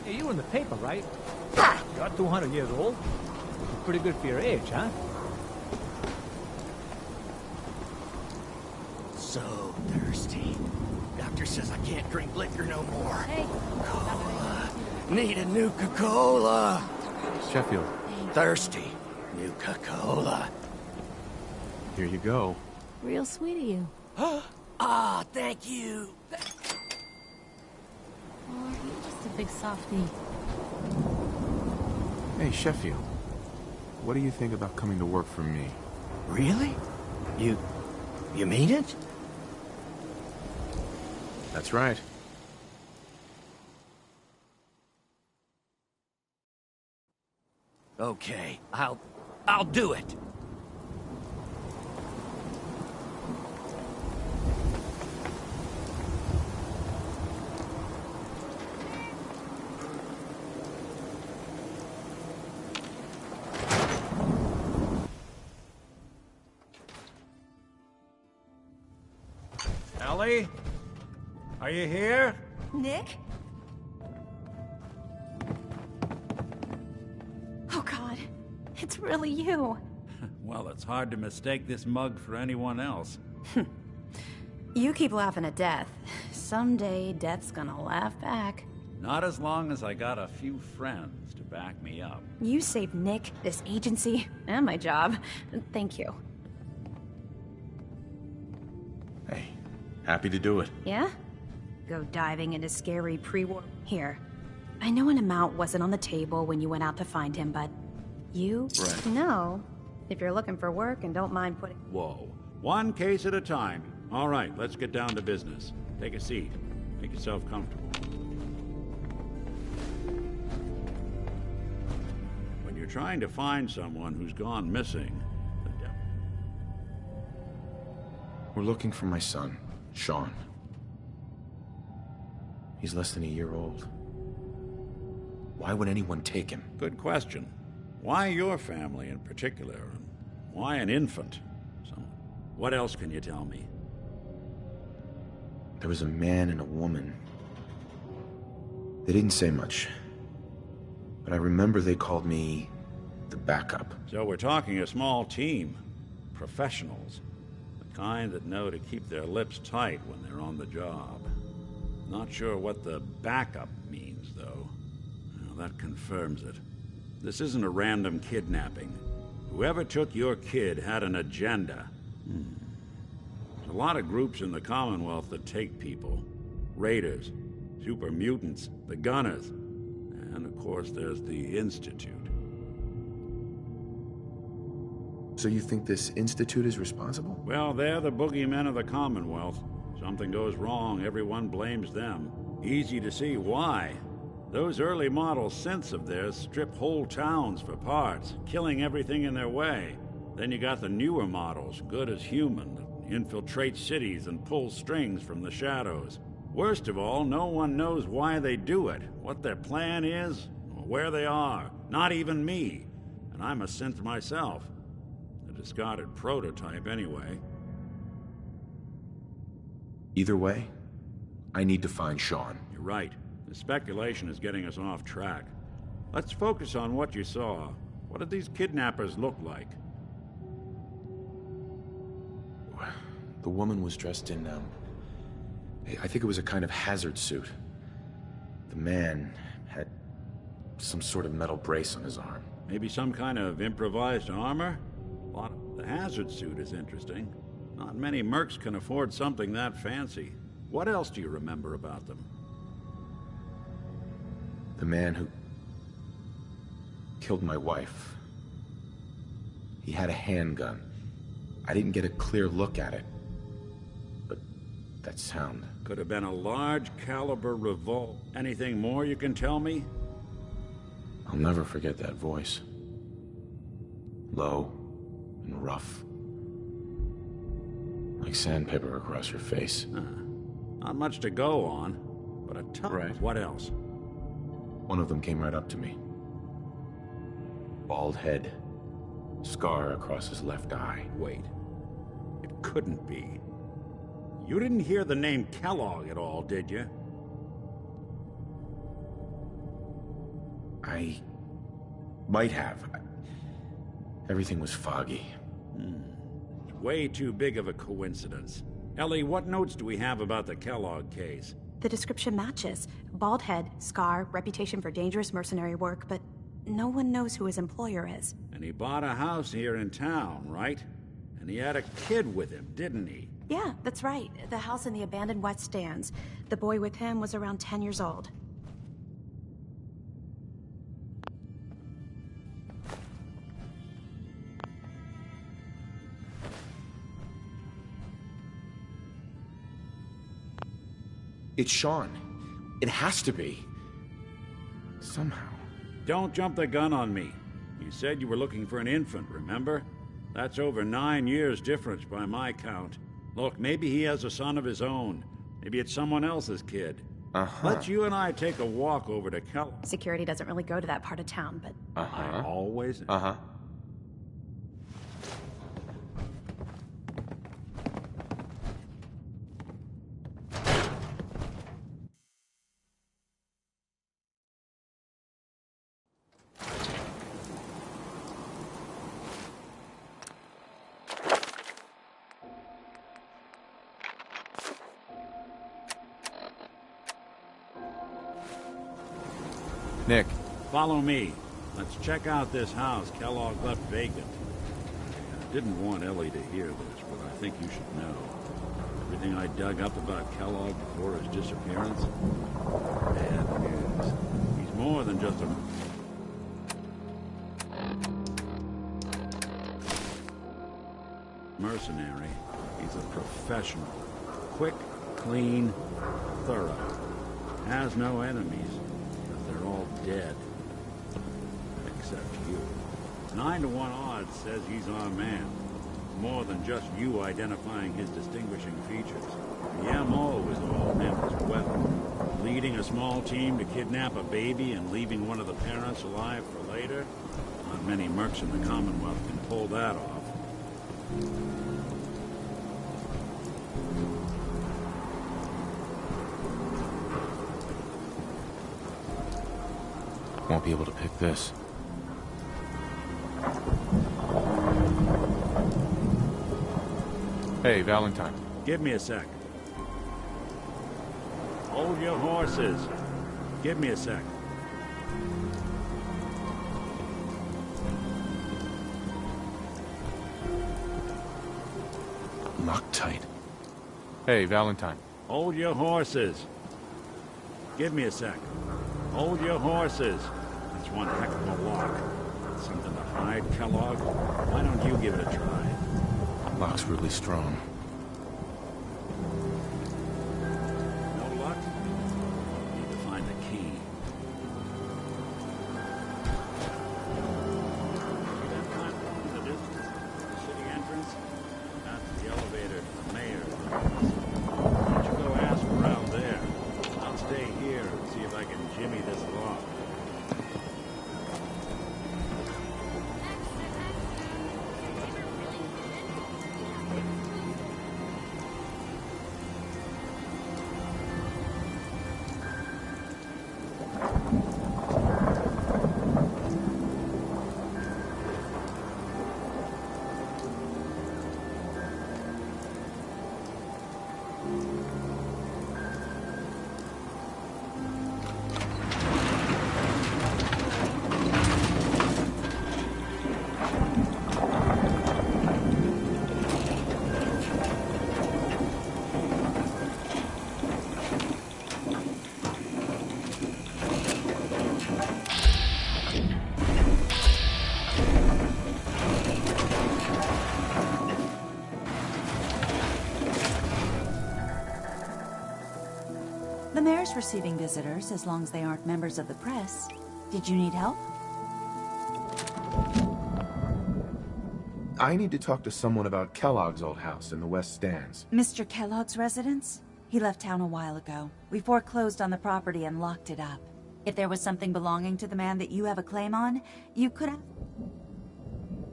Hey, you in the paper, right? You're 200 years old. Pretty good for your age, huh? So thirsty. Doctor says I can't drink liquor no more. Hey. Cola. Need a Nuka-Cola. Sheffield, Thirsty. Nuka-Cola. here you go. Real sweet of you. Ah, thank you. Oh, you're just a big softie. Hey, Sheffield. What do you think about coming to work for me? Really? You mean it? That's right. Okay, I'll do it. Ellie? Are you here? Nick? Oh God, it's really you. Well, it's hard to mistake this mug for anyone else. You keep laughing at death. Someday, death's gonna laugh back. Not as long as I got a few friends to back me up. You saved Nick, this agency, and my job. Thank you. Hey, happy to do it. Yeah? Go diving into scary pre-war... Here. I know an amount wasn't on the table when you went out to find him, but... You Right. know, if you're looking for work and don't mind putting... Whoa. One case at a time. All right, let's get down to business. Take a seat. Make yourself comfortable. When you're trying to find someone who's gone missing, We're looking for my son, Sean. He's less than a year old. Why would anyone take him? good question. Why your family in particular? And why an infant? What else can you tell me? There was a man and a woman. They didn't say much. But I remember they called me the backup. So we're talking a small team. Professionals. The kind that know to keep their lips tight when they're on the job. Not sure what the backup means, though. Well, that confirms it. This isn't a random kidnapping. Whoever took your kid had an agenda. There's a lot of groups in the Commonwealth that take people. Raiders, super mutants, the Gunners, and of course there's the Institute. So you think this institute is responsible? Well, they're the boogeymen of the Commonwealth. Something goes wrong, everyone blames them. Easy to see why. Those early model synths of theirs strip whole towns for parts, killing everything in their way. Then you got the newer models, good as human, that infiltrate cities and pull strings from the shadows. Worst of all, no one knows why they do it, what their plan is, or where they are. Not even me. And I'm a synth myself. A discarded prototype anyway. Either way, I need to find Sean. You're right. The speculation is getting us off track. Let's focus on what you saw. What did these kidnappers look like? The woman was dressed in, I think it was a kind of hazard suit. The man had some sort of metal brace on his arm. Maybe some kind of improvised armor? The hazard suit is interesting. Not many mercs can afford something that fancy. What else do you remember about them? The man who killed my wife. He had a handgun. I didn't get a clear look at it. But that sound. Could have been a large caliber revolver. Anything more you can tell me? I'll never forget that voice. Low and rough. Like sandpaper across your face. Not much to go on, but a ton. Right. What else? One of them came right up to me. Bald head. Scar across his left eye. Wait. It couldn't be. You didn't hear the name Kellogg at all, did you? I might have. Everything was foggy. Way too big of a coincidence. Ellie, what notes do we have about the Kellogg case? The description matches. Bald head, scar, reputation for dangerous mercenary work, but no one knows who his employer is. And he bought a house here in town, right? And he had a kid with him, didn't he? Yeah, that's right. The house in the abandoned West Stands. The boy with him was around 10 years old. It's Sean. It has to be. Somehow. Don't jump the gun on me. You said you were looking for an infant, remember? That's over 9 years difference by my count. Look, maybe he has a son of his own. Maybe it's someone else's kid. Let's you and I take a walk over to Kellogg. Security doesn't really go to that part of town, but... I always... Nick. Follow me. Let's check out this house Kellogg left vacant. I didn't want Ellie to hear this, but I think you should know. Everything I dug up about Kellogg before his disappearance? Bad news. He's more than just a... mercenary. He's a professional. Quick, clean, thorough. Has no enemies. They're all dead. Except you. 9 to 1 odds says he's our man. More than just you identifying his distinguishing features. The MO is all him as well. Leading a small team to kidnap a baby and leaving one of the parents alive for later? Not many mercs in the Commonwealth can pull that off. Won't be able to pick this. Hey, Valentine. Give me a sec. Hold your horses. Give me a sec. Loctite. Hey, Valentine. Hold your horses. Give me a sec. Hold your horses. That's one heck of a lock. Something to hide, Kellogg? Why don't you give it a try? Lock's really strong. No luck? Need to find the key. See that platform in the distance? The city entrance? That's the elevator to the mayor's office. Why don't you go ask around there? I'll stay here and see if I can jimmy this lock. The mayor's receiving visitors as long as they aren't members of the press. Did you need help? I need to talk to someone about Kellogg's old house in the West Stands. Mr. Kellogg's residence? He left town a while ago. We foreclosed on the property and locked it up. If there was something belonging to the man that you have a claim on, you could have...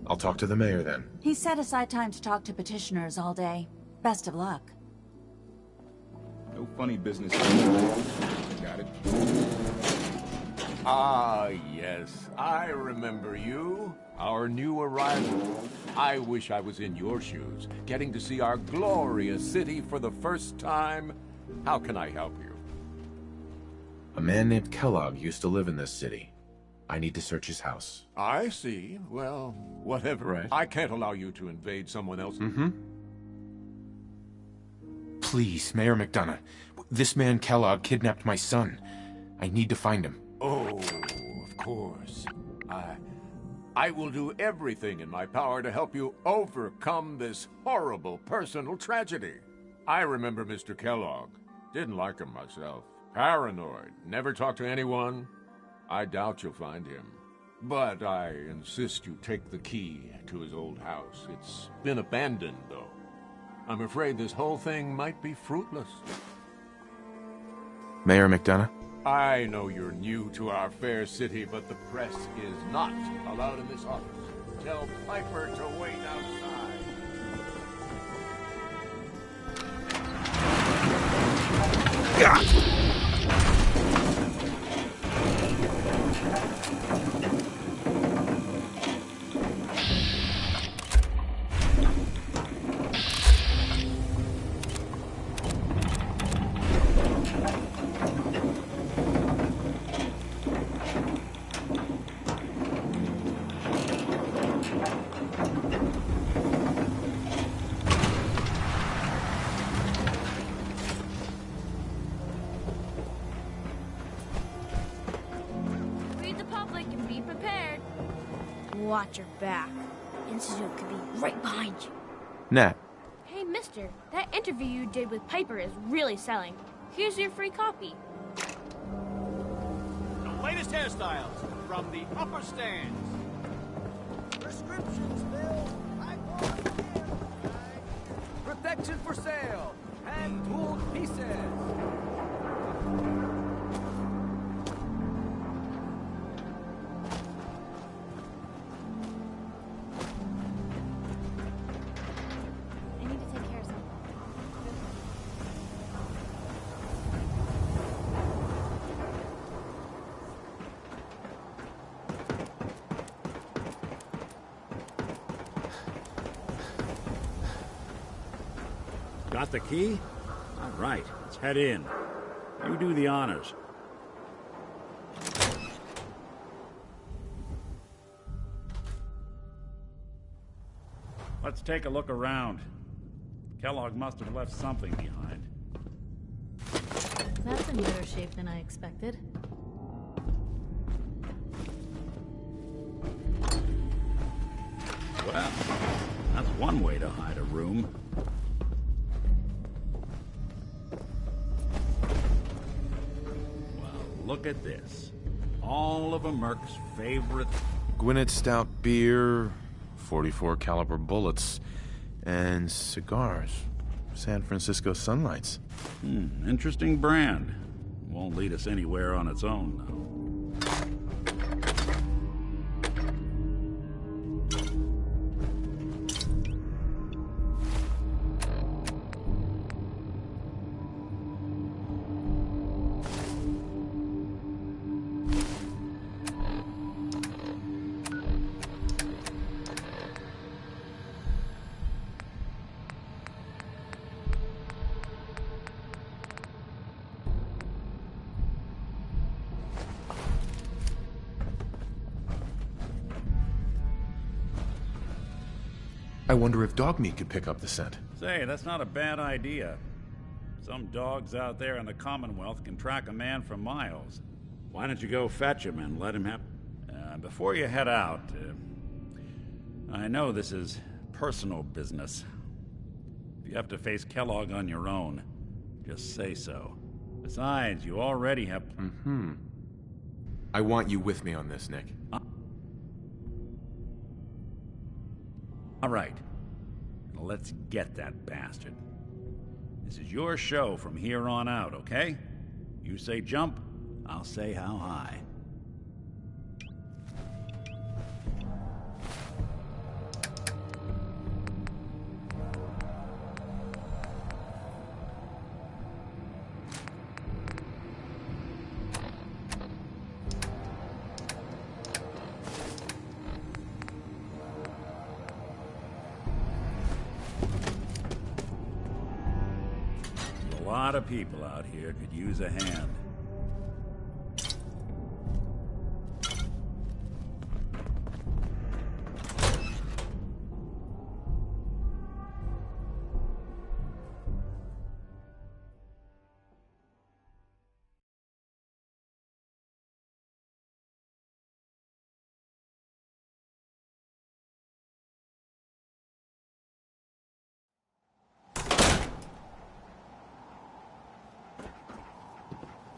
I'll talk to the mayor then. He set aside time to talk to petitioners all day. Best of luck. No funny business. Got it. Ah, yes. I remember you. Our new arrival. I wish I was in your shoes, getting to see our glorious city for the first time. How can I help you? A man named Kellogg used to live in this city. I need to search his house. I see. Well, whatever. Right. I can't allow you to invade someone else. Please, Mayor McDonough. This man Kellogg kidnapped my son. I need to find him. Oh, of course. I will do everything in my power to help you overcome this horrible personal tragedy. I remember Mr. Kellogg. Didn't like him myself. Paranoid. Never talked to anyone. I doubt you'll find him. But I insist you take the key to his old house. It's been abandoned, though. I'm afraid this whole thing might be fruitless. Mayor McDonough? I know you're new to our fair city, but the press is not allowed in this office. Tell Piper to wait outside. Read the public and be prepared. Watch your back. Institute could be right behind you. Nat. Hey, mister, that interview you did with Piper is really selling. Here's your free copy. The latest hairstyles from the upper stands. Prescriptions, Bill. Protection for sale. Hand-tooled pieces. I need to take care of something. Got the key? All right, let's head in. You do the honors. Let's take a look around. Kellogg must have left something behind. That's in better shape than I expected. Well, that's one way to hide a room. Well, look at this. All of a Merc's favorite... Gwinnett Stout beer, 44 caliber bullets, and cigars. San Francisco Sunlights. Interesting brand. Won't lead us anywhere on its own, though. I wonder if dog meat could pick up the scent. Say, that's not a bad idea. Some dogs out there in the Commonwealth can track a man for miles. Why don't you go fetch him and let him have... before you head out, I know this is personal business. If you have to face Kellogg on your own, just say so. Besides, you already have... I want you with me on this, Nick. All right. Let's get that bastard. This is your show from here on out, okay? You say jump, I'll say how high. lot of people out here could use a hand.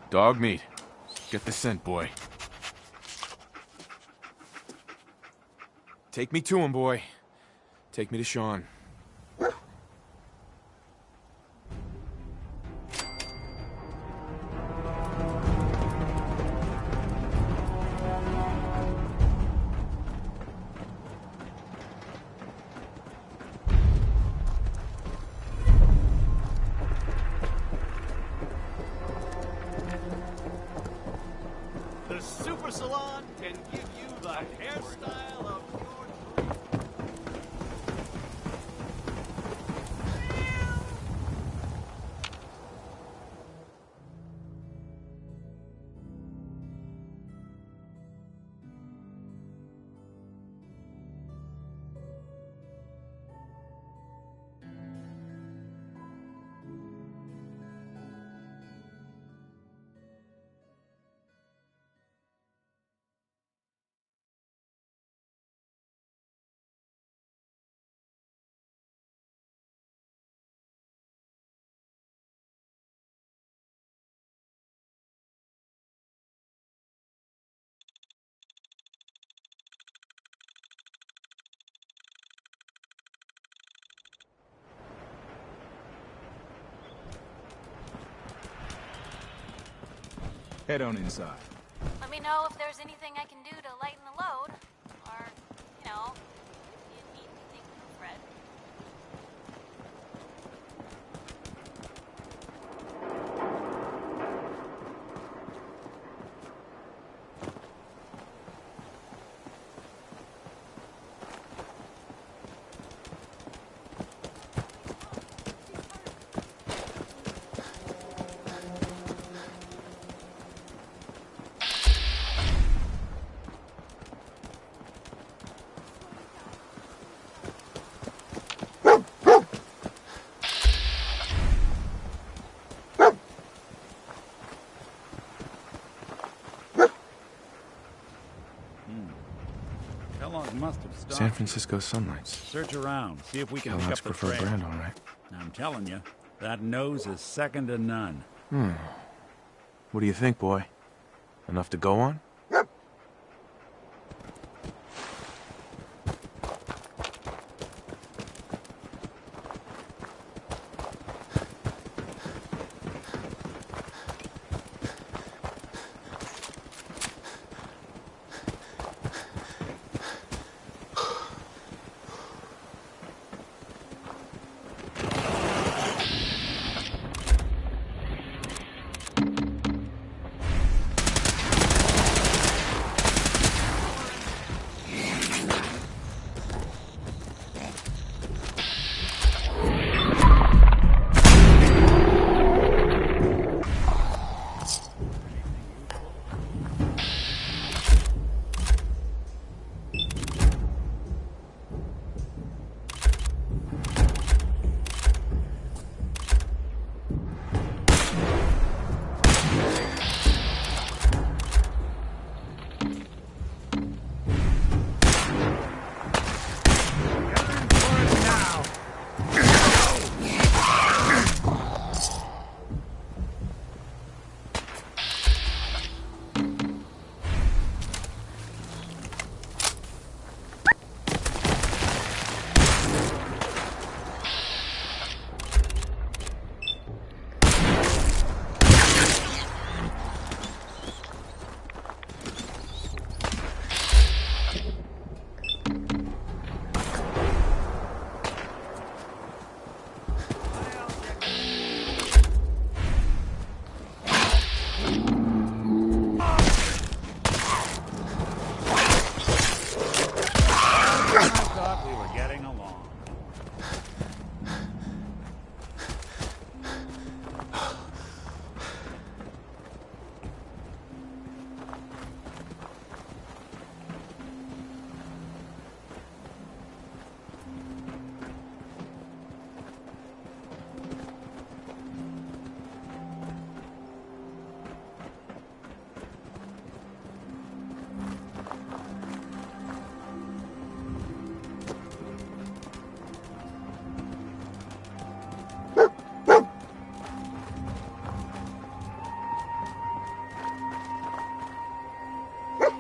Dog meat. Get the scent, boy. Take me to him, boy. Take me to Sean. The Super Salon can give you the hairstyle of your dreams. Head on inside. Let me know if there's anything I can do to lighten the load. Or, you know, if you need anything from Fred. Kellogg must have stopped. San Francisco sunlights. Search around, see if we can pick Kellogg's up the preferred trail. brand, all right. I'm telling you, that nose is second to none. What do you think, boy? Enough to go on?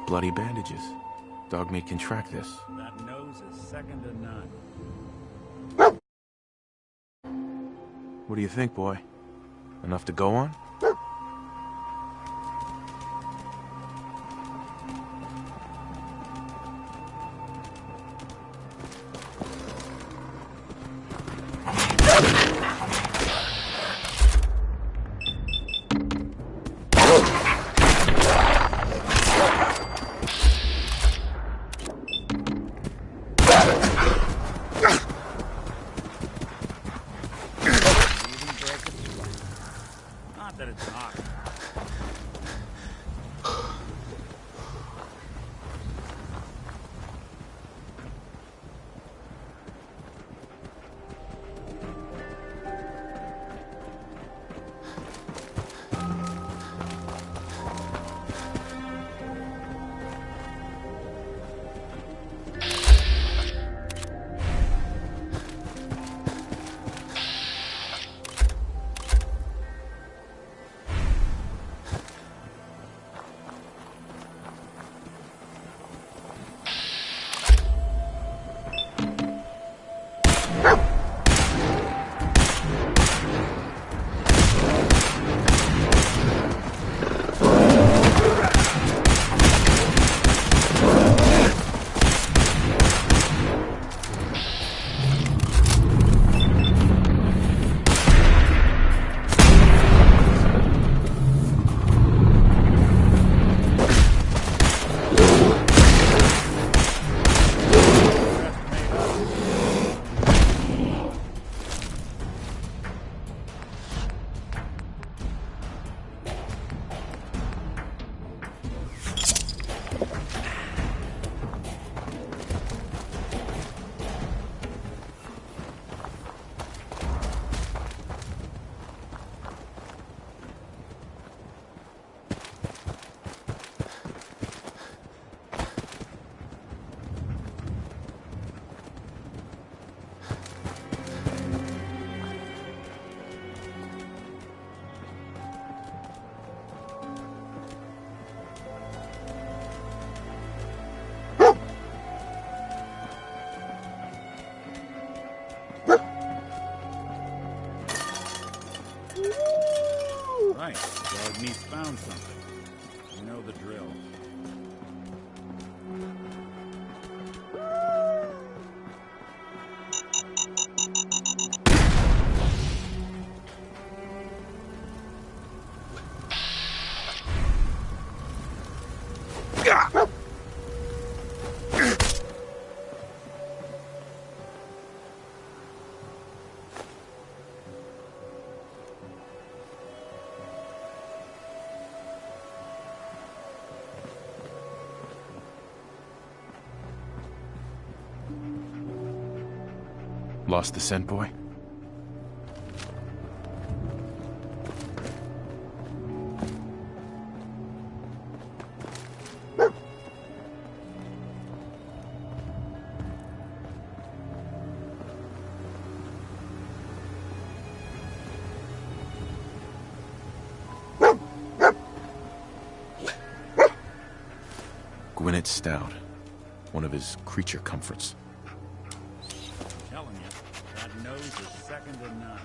bloody bandages. Dogmeat can track this. That nose is second to none. What do you think, boy? Enough to go on? Not that it's not. Right, Dogmeat's found something. You know the drill. Lost the scent, boy? Gwinnett Stout. One of his creature comforts. Telling you, that nose is second to none.